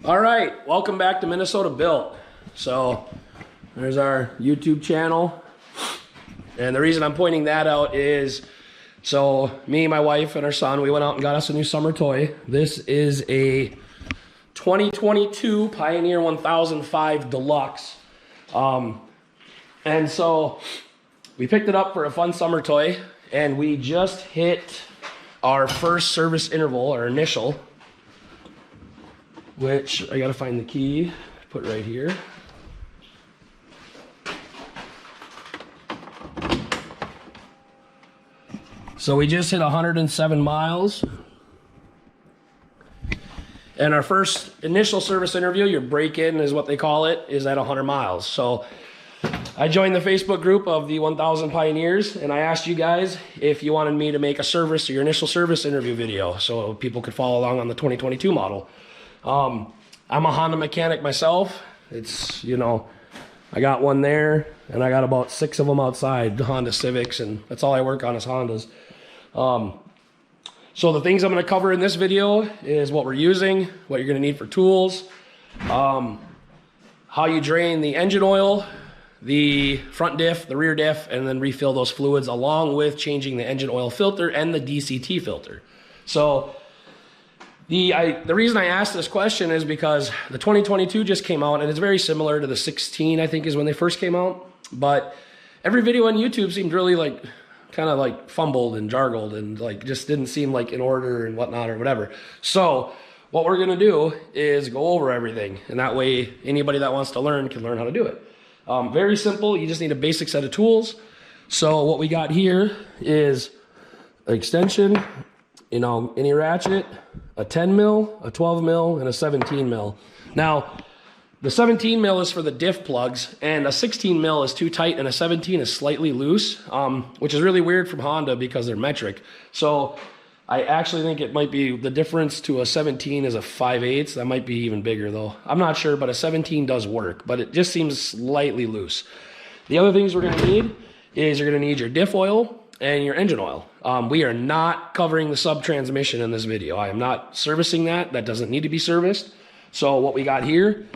All right, welcome back to Minnesota Built. So there's our YouTube channel. And the reason I'm pointing that out is, so me, my wife, and our son, we went out and got us a new summer toy. This is a 2022 Pioneer 1005 Deluxe. And so we picked it up for a fun summer toy, and we just hit our first service interval, our initial, which I gotta find the key, put right here. So we just hit 107 miles. And our first initial service interview, your break-in is what they call it, is at 100 miles. So I joined the Facebook group of the 1000 Pioneers, and I asked you guys if you wanted me to make a service or your initial service interview video so people could follow along on the 2022 model. I'm a Honda mechanic myself. It's, you know, I got one there, and I got about 6 of them outside, Honda Civics, and that's all I work on is Hondas. So the things I'm going to cover in this video is what we're using, what you're going to need for tools, how you drain the engine oil, the front diff, the rear diff, and then refill those fluids along with changing the engine oil filter and the DCT filter. So the reason I asked this question is because the 2022 just came out, and it's very similar to the 16, I think is when they first came out. But every video on YouTube seemed really like kind of like fumbled and jargled and like just didn't seem like in order and whatnot or whatever. So what we're gonna do is go over everything, and that way anybody that wants to learn can learn how to do it. Very simple. You just need a basic set of tools. So what we got here is an extension, you know, any ratchet, a 10 mil, a 12 mil, and a 17 mil. Now, the 17 mil is for the diff plugs, and a 16 mil is too tight, and a 17 is slightly loose, which is really weird from Honda because they're metric. So I actually think it might be the difference to a 17 is a 5/8. That might be even bigger though. I'm not sure, but a 17 does work, but it just seems slightly loose. The other things we're gonna need is you're gonna need your diff oil and your engine oil. We are not covering the sub transmission in this video. I am not servicing that. That doesn't need to be serviced. So what we got here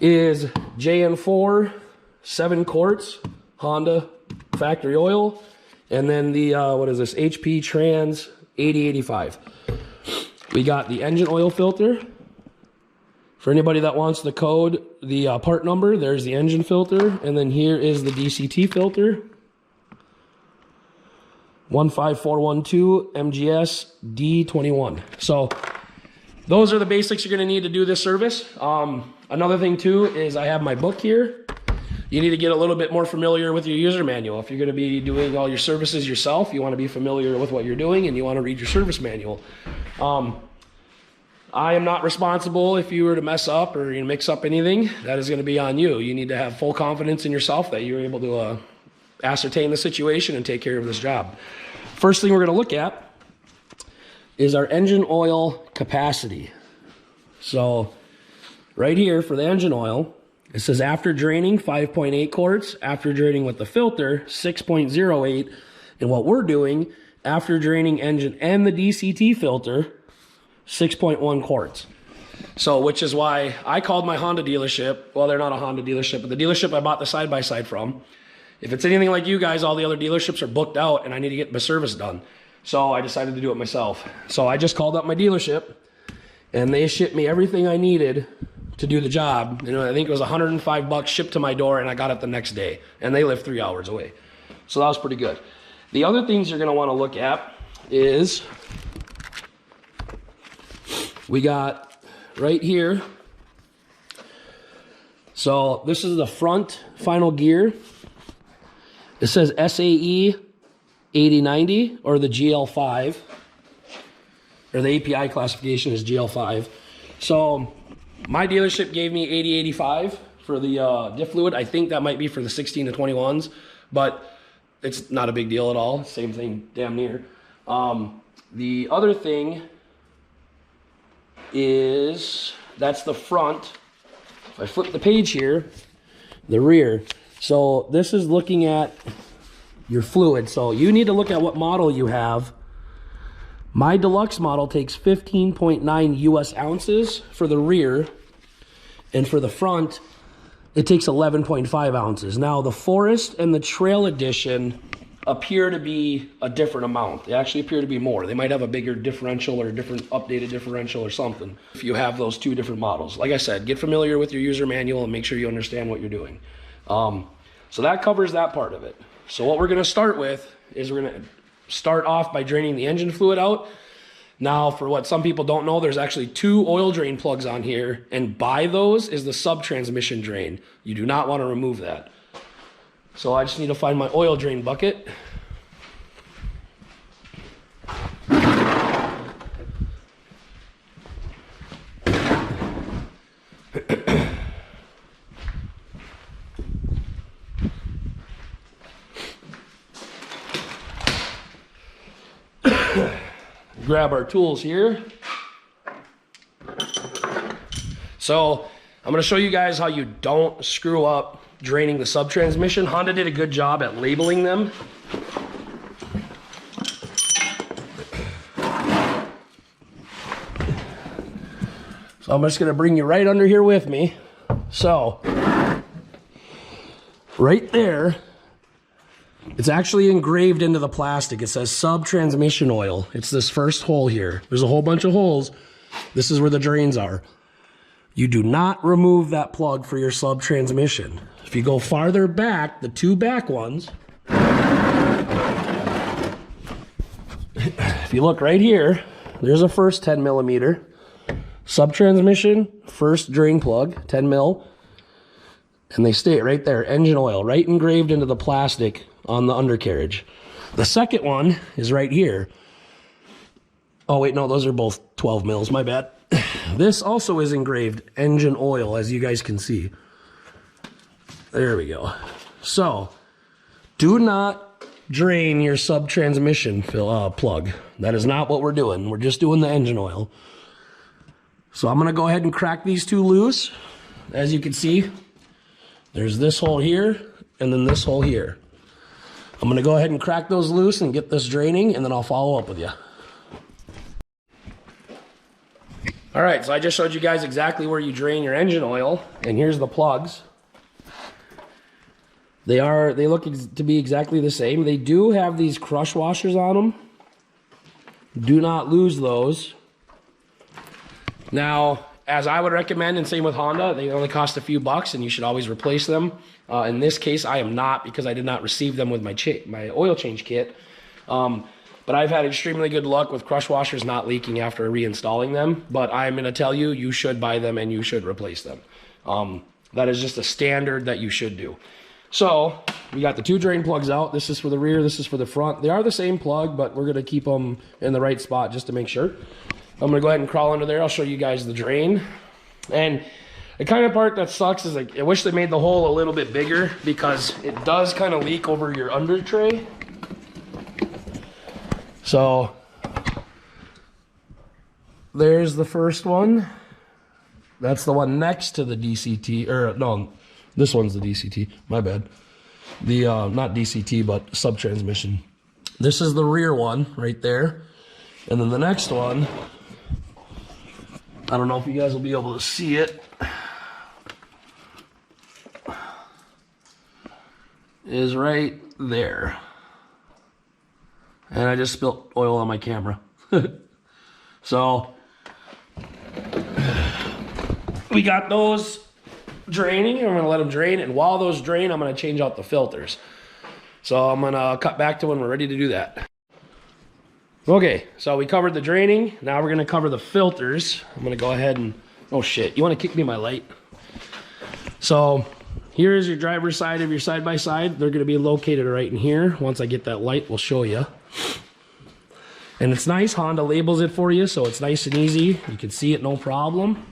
is JN4 7 quarts Honda factory oil, and then the what is this, HP Trans 8085. We got the engine oil filter. For anybody that wants the code, the part number, there's the engine filter, and then here is the DCT filter, 15412 MGS D21. So those are the basics you're going to need to do this service. Another thing too is I have my book here. You need to get a little bit more familiar with your user manual. If you're going to be doing all your services yourself, you want to be familiar with what you're doing, and you want to read your service manual. I am not responsible if you were to mess up or you mix up anything. That is going to be on you. You need to have full confidence in yourself that you're able to ascertain the situation and take care of this job. First thing we're going to look at is our engine oil capacity. So right here for the engine oil, it says after draining 5.8 quarts, after draining with the filter 6.08, and what we're doing after draining engine and the DCT filter 6.1 quarts. So which is why I called my Honda dealership. Well, they're not a Honda dealership, but the dealership I bought the side-by-side from. If it's anything like you guys, all the other dealerships are booked out and I need to get my service done. So I decided to do it myself. So I just called up my dealership, and they shipped me everything I needed to do the job. You know, I think it was $105 shipped to my door, and I got it the next day. And they live 3 hours away. So that was pretty good. The other things you're going to want to look at is we got right here. So this is the front final gear. It says SAE 8090 or the GL5, or the API classification is GL5. So my dealership gave me 8085 for the diff fluid. I think that might be for the 16 to 21s, but it's not a big deal at all. Same thing, damn near. The other thing is that's the front. If I flip the page here, the rear. So this is looking at your fluid. So you need to look at what model you have My deluxe model takes 15.9 US ounces for the rear, and for the front, it takes 11.5 ounces. Now, the Forest and the Trail Edition appear to be a different amount. They actually appear to be more. They might have a bigger differential or a different updated differential or something if you have those two different models. Like I said, get familiar with your user manual and make sure you understand what you're doing. So that covers that part of it. So what we're gonna start with is we're gonna start off by draining the engine fluid out. Now, for what some people don't know, there's actually 2 oil drain plugs on here, and by those is the sub-transmission drain. You do not want to remove that. So I just need to find my oil drain bucket. Grab our tools here. So I'm going to show you guys how you don't screw up draining the sub-transmission. Honda did a good job at labeling them. So I'm just going to bring you right under here with me. So right there, it's actually engraved into the plastic. It says sub-transmission oil. It's this first hole here. There's a whole bunch of holes. This is where the drains are. You do not remove that plug for your sub-transmission. If you go farther back, the 2 back ones, if you look right here, there's a first 10 millimeter sub-transmission, first drain plug, 10 mil, and they stay right there, engine oil, right engraved into the plastic on the undercarriage. The second one is right here. Oh wait, no, those are both 12 mils, my bad. This also is engraved engine oil, as you guys can see. There we go. So, do not drain your sub-transmission plug. That is not what we're doing. We're just doing the engine oil. So I'm gonna go ahead and crack these 2 loose. As you can see, there's this hole here, and then this hole here. I'm gonna go ahead and crack those loose and get this draining, and then I'll follow up with you. All right, so I just showed you guys exactly where you drain your engine oil, and here's the plugs. They look to be exactly the same. They do have these crush washers on them. Do not lose those. Now, as I would recommend, and same with Honda, they only cost a few bucks, and you should always replace them. In this case, I am not, because I did not receive them with my oil change kit. But I've had extremely good luck with crush washers not leaking after reinstalling them. But I'm going to tell you, you should buy them and you should replace them. That is just a standard that you should do. So we got the 2 drain plugs out. This is for the rear, this is for the front. They are the same plug, but we're going to keep them in the right spot just to make sure. I'm going to go ahead and crawl under there. I'll show you guys the drain. And the kind of part that sucks is I wish they made the hole a little bit bigger, because it does kind of leak over your under tray. So there's the first one. That's the one next to the DCT, or no, this one's the DCT, my bad. The, not DCT, but sub-transmission. This is the rear one right there. And then the next one, I don't know if you guys will be able to see it, is right there. And I just spilt oil on my camera. So we got those draining, and I'm gonna let them drain. And while those drain, I'm gonna change out the filters. So I'm gonna cut back to when we're ready to do that. Okay, so we covered the draining. Now we're gonna cover the filters. I'm gonna go ahead and, oh shit, you wanna kick me my light? So here is your driver's side of your side-by-side. They're gonna be located right in here. Once I get that light, we'll show you. And it's nice, Honda labels it for you, so it's nice and easy. You can see it no problem.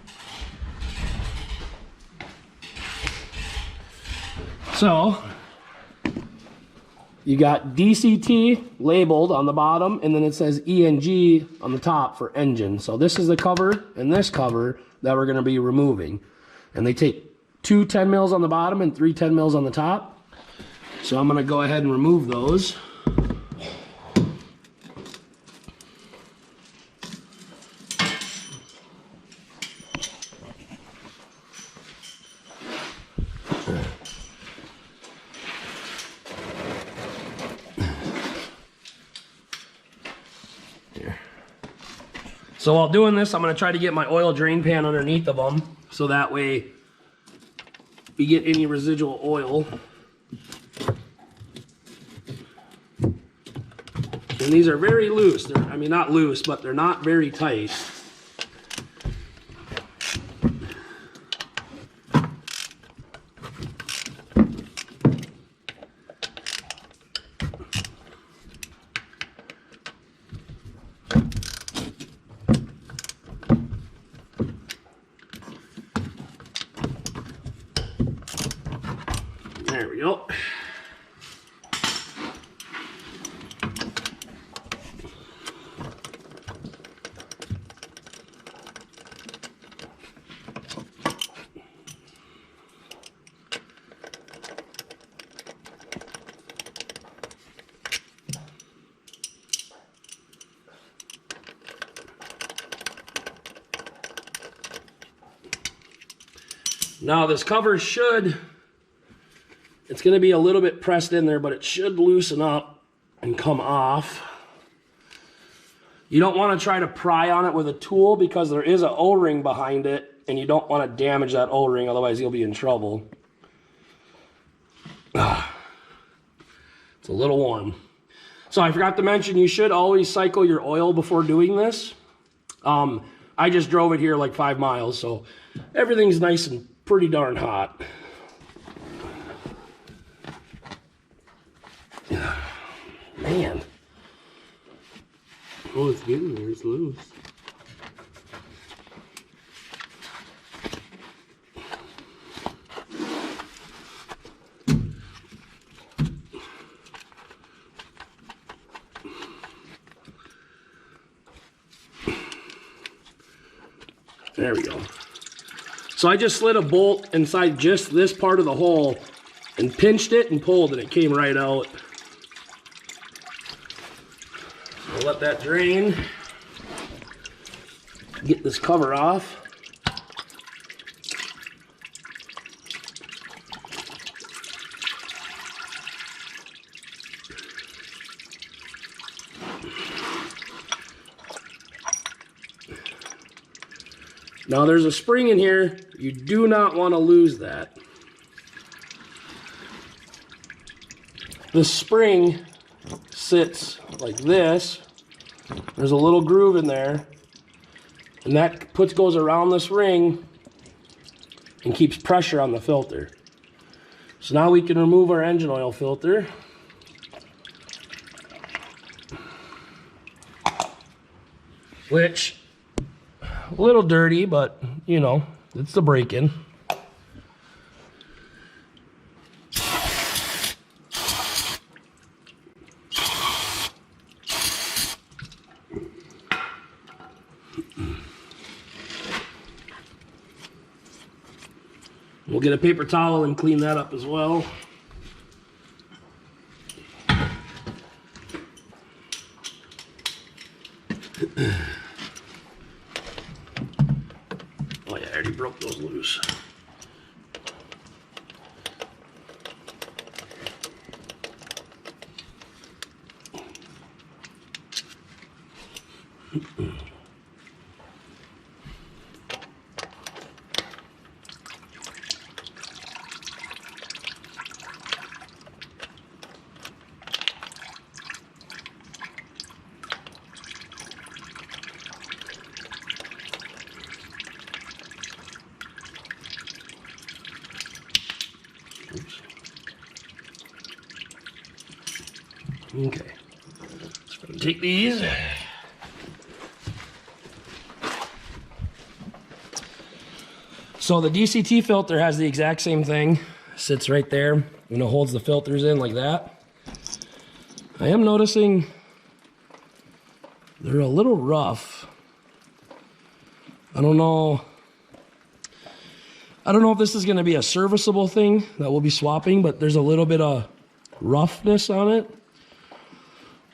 So, you got DCT labeled on the bottom, and then it says ENG on the top for engine. So this is the cover and this cover that we're gonna be removing. And they take 2 10 mils on the bottom and 3 10 mils on the top. So I'm gonna go ahead and remove those. So while doing this, I'm going to try to get my oil drain pan underneath of them, so that way we get any residual oil. And these are very loose. I mean, not loose, but they're not very tight. There we go. Now this cover should, it's going to be a little bit pressed in there, but it should loosen up and come off. You don't want to try to pry on it with a tool because there is an O-ring behind it, and you don't want to damage that O-ring, otherwise you'll be in trouble. It's a little warm. So I forgot to mention, you should always cycle your oil before doing this. I just drove it here like 5 miles, so everything's nice and pretty darn hot. Man. Oh, it's getting there. It's loose. There we go. So I just slid a bolt inside just this part of the hole and pinched it and pulled, and it came right out. I'll let that drain. Get this cover off. Now there's a spring in here. You do not want to lose that. The spring sits like this. There's a little groove in there, and that goes around this ring and keeps pressure on the filter. So now we can remove our engine oil filter. Which, a little dirty, but you know, it's the break-in. We'll get a paper towel and clean that up as well. Oh yeah, I already broke those loose. Okay, so I'm gonna take these. So the DCT filter has the exact same thing. Sits right there and it holds the filters in like that. I am noticing they're a little rough. I don't know if this is going to be a serviceable thing that we'll be swapping, but there's a little bit of roughness on it,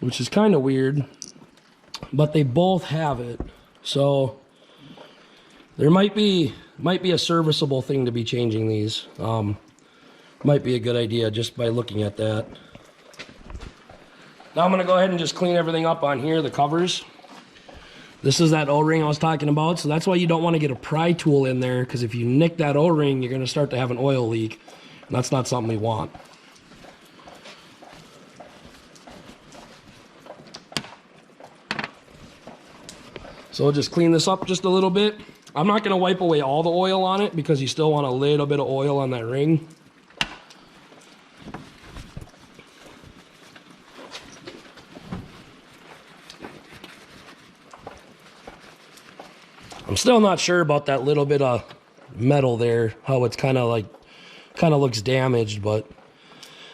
which is kind of weird, but they both have it. So there might be a serviceable thing to be changing these. Might be a good idea just by looking at that. Now I'm going to go ahead and just clean everything up on here, the covers. This is that O-ring I was talking about, so that's why you don't want to get a pry tool in there, because if you nick that O-ring, you're going to start to have an oil leak, and that's not something we want. So we'll just clean this up just a little bit. I'm not going to wipe away all the oil on it because you still want a little bit of oil on that ring. I'm still not sure about that little bit of metal there, how it's kind of looks damaged, but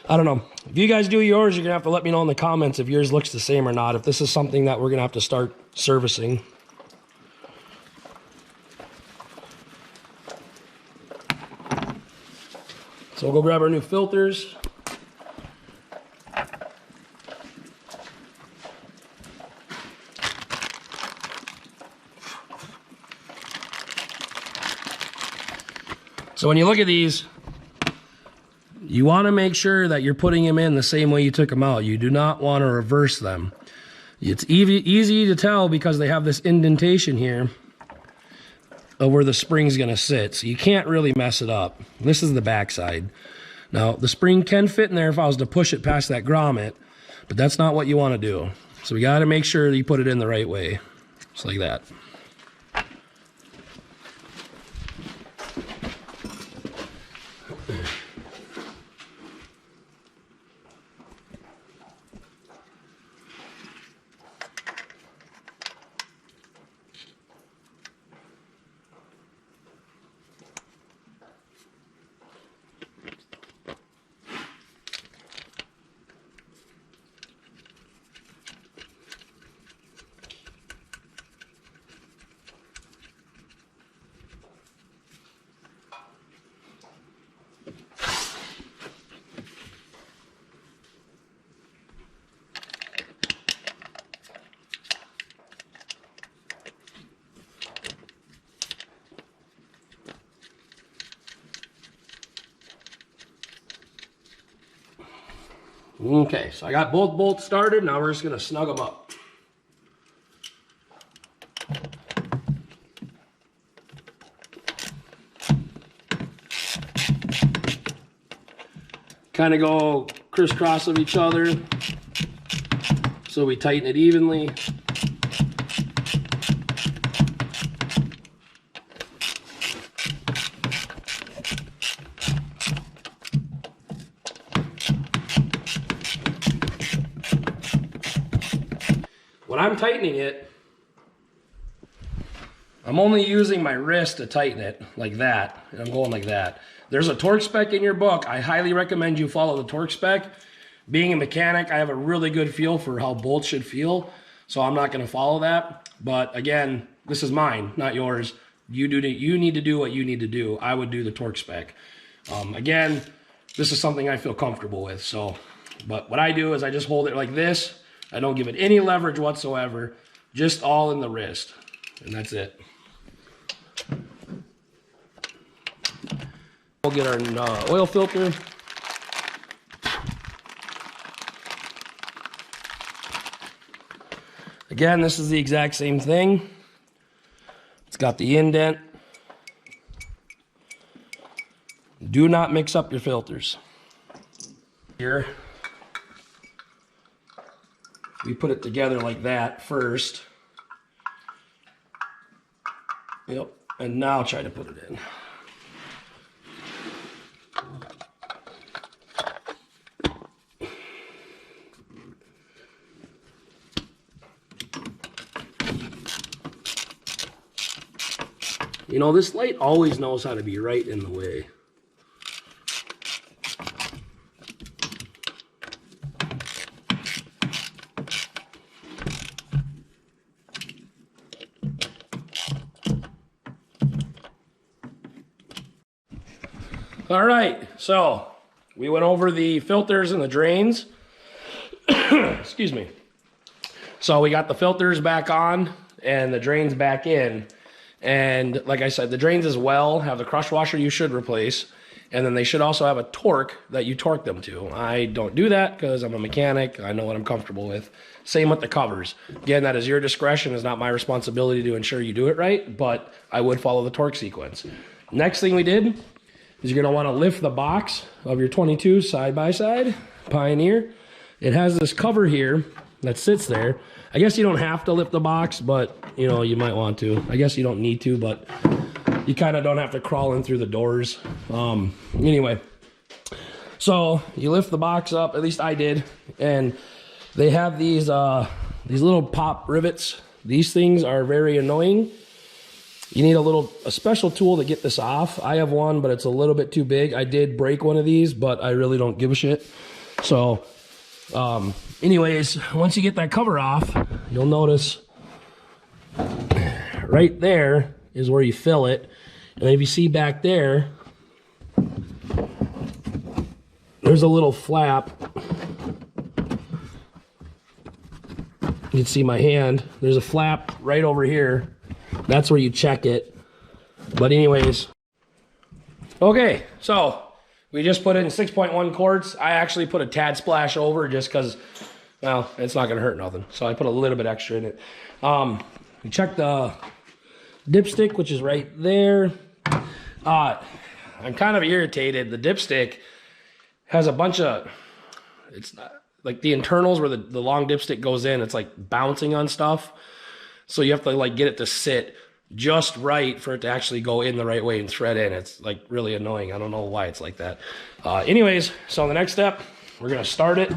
I don't know. If you guys do yours, you're going to have to let me know in the comments if yours looks the same or not, if this is something that we're going to have to start servicing. So we'll go grab our new filters. So when you look at these, you want to make sure that you're putting them in the same way you took them out. You do not want to reverse them. It's easy to tell because they have this indentation here of where the spring's going to sit. So you can't really mess it up. This is the back side. Now, the spring can fit in there if I was to push it past that grommet, but that's not what you want to do. So we got to make sure that you put it in the right way. Just like that. Okay, so I got both bolts started. Now we're just going to snug them up. Kind of go crisscross of each other so we tighten it evenly. When I'm tightening it, I'm only using my wrist to tighten it like that, and I'm going like that. There's a torque spec in your book. I highly recommend you follow the torque spec. Being a mechanic, I have a really good feel for how bolts should feel, so I'm not going to follow that. But again, this is mine, not yours. You need to do what you need to do. I would do the torque spec. Again, this is something I feel comfortable with. So, but what I do is I just hold it like this. I don't give it any leverage whatsoever, just all in the wrist, and that's it. We'll get our oil filter. Again, this is the exact same thing. It's got the indent. Do not mix up your filters. Here, we put it together like that first. Yep, and now try to put it in. You know, this light always knows how to be right in the way. All right, so we went over the filters and the drains. Excuse me. So we got the filters back on and the drains back in. And like I said, the drains as well have the crush washer you should replace. And then they should also have a torque that you torque them to. I don't do that because I'm a mechanic. I know what I'm comfortable with. Same with the covers. Again, that is your discretion. It's not my responsibility to ensure you do it right, but I would follow the torque sequence. Next thing we did is you're gonna wanna lift the box of your 22 side by side, Pioneer. It has this cover here that sits there. I guess you don't have to lift the box, but you know, you might want to. I guess you don't need to, but you kind of don't have to crawl in through the doors. Anyway, so you lift the box up, at least I did, and they have these little pop rivets. These things are very annoying. You need a special tool to get this off. I have one, but it's a little bit too big. I did break one of these, but I really don't give a shit. So, anyways, once you get that cover off, you'll notice right there is where you fill it. And if you see back there, there's a little flap. You can see my hand. There's a flap right over here. That's where you check it. But anyways, okay, so we just put in 6.1 quarts. I actually put a tad splash over just because, well, it's not gonna hurt nothing. So I put a little bit extra in it. We checked the dipstick, which is right there. I'm kind of irritated. The dipstick has a bunch of, it's not, like the internals where the long dipstick goes in, it's like bouncing on stuff. So you have to like get it to sit just right for it to actually go in the right way and thread in. It's like really annoying. I don't know why it's like that. Anyways, so the next step, we're gonna start it.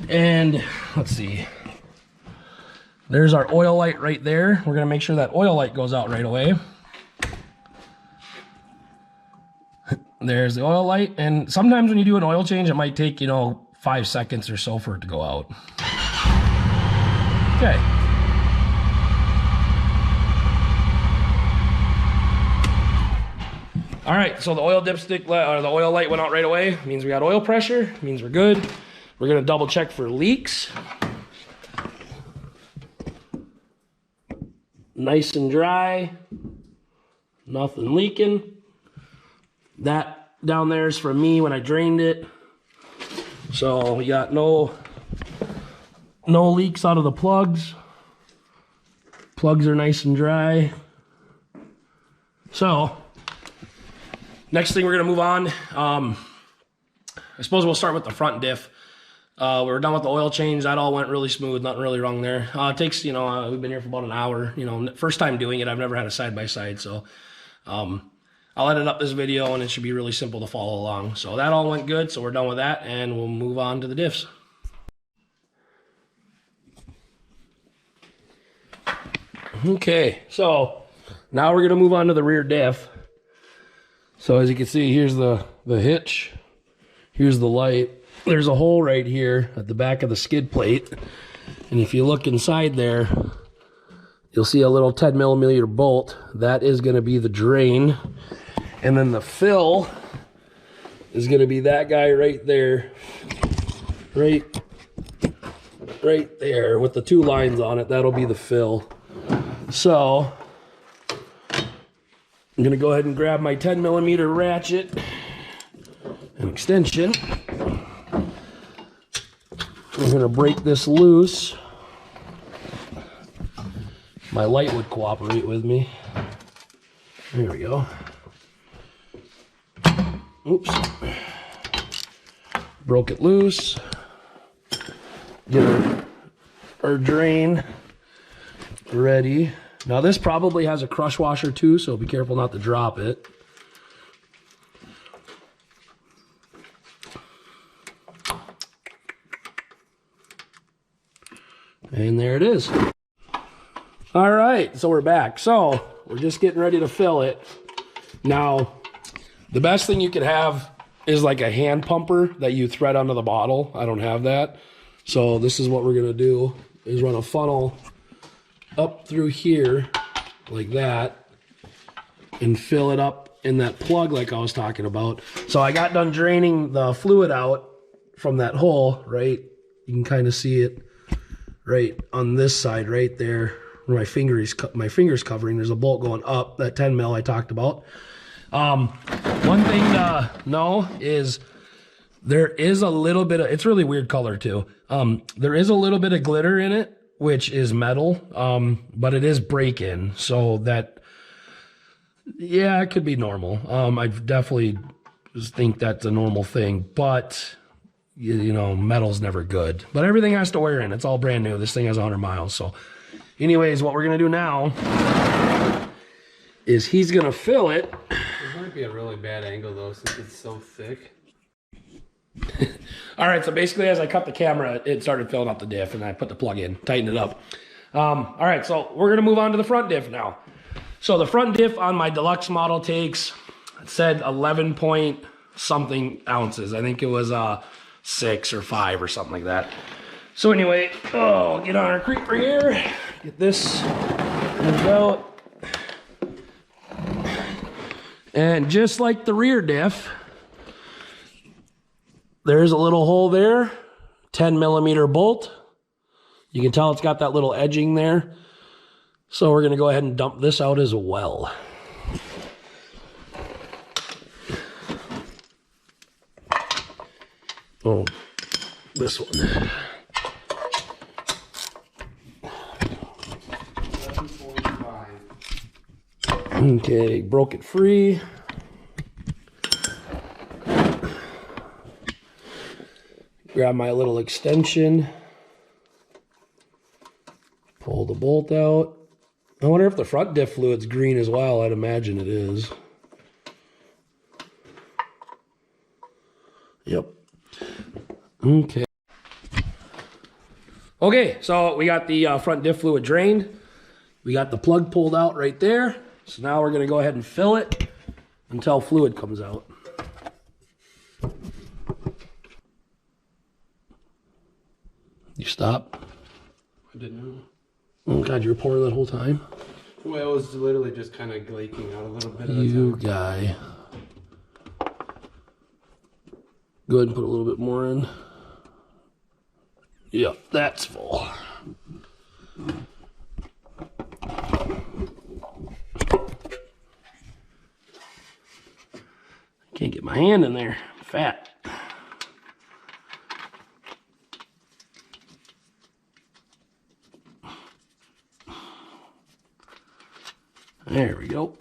And let's see. There's our oil light right there. We're gonna make sure that oil light goes out right away. There's the oil light, and sometimes when you do an oil change, it might take, you know, 5 seconds or so for it to go out. Okay. All right, so the oil dipstick, or the oil light went out right away. It means we got oil pressure, it means we're good. We're gonna double check for leaks. Nice and dry, nothing leaking. That down there is from me when I drained it. So we got no leaks out of the plugs. Plugs are nice and dry. So next thing we're gonna move on. I suppose we'll start with the front diff. We're done with the oil change. That all went really smooth, nothing really wrong there. It takes, you know, we've been here for about an hour. You know, first time doing it. I've never had a side-by-side, so I'll edit up this video and it should be really simple to follow along. So that all went good, so we're done with that, and we'll move on to the diffs. Okay, so now we're gonna move on to the rear diff. So as you can see, here's the hitch. Here's the light. There's a hole right here at the back of the skid plate. And if you look inside there, you'll see a little 10mm bolt. That is gonna be the drain. And then the fill is gonna be that guy right there. Right there with the 2 lines on it. That'll be the fill. So I'm gonna go ahead and grab my 10mm ratchet and extension. I'm gonna break this loose. My light would cooperate with me. There we go. Oops. Broke it loose. Get our drain ready. Now this probably has a crush washer too, so be careful not to drop it. And there it is. All right, so we're back. So we're just getting ready to fill it. Now, the best thing you could have is like a hand pumper that you thread onto the bottle. I don't have that. So this is what we're gonna do, is run a funnel up through here like that and fill it up in that plug like I was talking about. So I got done draining the fluid out from that hole, right? You can kind of see it right on this side right there where my finger's covering. There's a bolt going up, that 10 mil I talked about. One thing to know is there is a little bit of, it's really weird color too. There is a little bit of glitter in it, which is metal, but it is break-in, so that, yeah, it could be normal. I definitely think that's a normal thing, but you know, metal's never good. But everything has to wear in. It's all brand new. This thing has 100 miles. So anyways, what we're going to do now is he's going to fill it. This might be a really bad angle though, since it's so thick. All right, so basically as I cut the camera, it started filling up the diff, and I put the plug in, tightened it up. All right, so we're going to move on to the front diff now. So the front diff on my deluxe model takes, it said 11 point something ounces. I think it was 6 or 5 or something like that. So anyway, get on our creeper here, get this moved out. And just like the rear diff, there's a little hole there, 10mm bolt. You can tell it's got that little edging there. So we're going to go ahead and dump this out as well. Oh, this one. 11.45. Okay, broke it free. Grab my little extension. Pull the bolt out. I wonder if the front diff fluid's green as well. I'd imagine it is. Yep. Okay. Okay, so we got the front diff fluid drained. We got the plug pulled out right there. So now we're going to go ahead and fill it until fluid comes out. You stop? I didn't know. Oh God, you were pouring that whole time? Well, it was literally just kind of glaking out a little bit. You guy. Go ahead and put a little bit more in. Yep, that's full. Can't get my hand in there. I'm fat. There we go.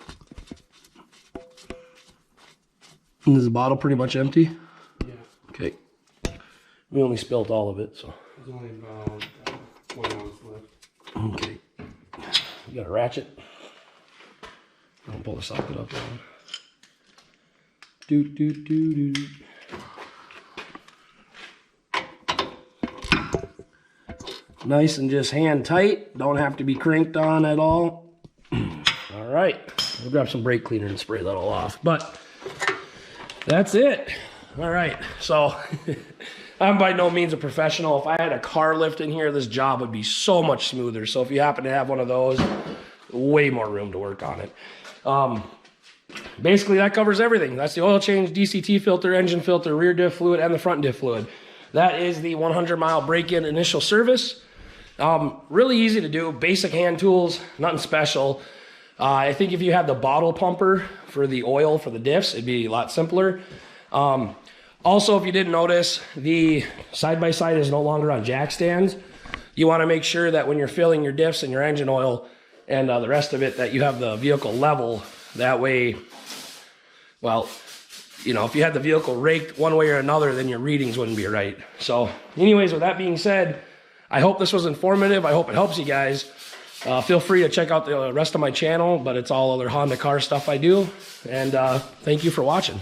And is the bottle pretty much empty? Yeah. Okay. We only spilt all of it, so. There's only about 1 ounce left. Okay. You got a ratchet? I'll pull the socket up. Doot, doot, doot, doot. Nice and just hand tight. Don't have to be cranked on at all. All right. We'll grab some brake cleaner and spray that all off. But that's it. All right. So I'm by no means a professional. If I had a car lift in here, this job would be so much smoother. So if you happen to have one of those, way more room to work on it. Basically, that covers everything. That's the oil change, DCT filter, engine filter, rear diff fluid, and the front diff fluid. That is the 100-mile break-in initial service. Really easy to do. Basic hand tools, nothing special. I think if you had the bottle pumper for the oil for the diffs, it'd be a lot simpler. Also, if you didn't notice, the side-by-side is no longer on jack stands. You want to make sure that when you're filling your diffs and your engine oil and the rest of it, that you have the vehicle level. That way, well, you know, if you had the vehicle raked one way or another, then your readings wouldn't be right. So anyways, with that being said, I hope this was informative. I hope it helps you guys. Feel free to check out the rest of my channel, but it's all other Honda car stuff I do. And thank you for watching.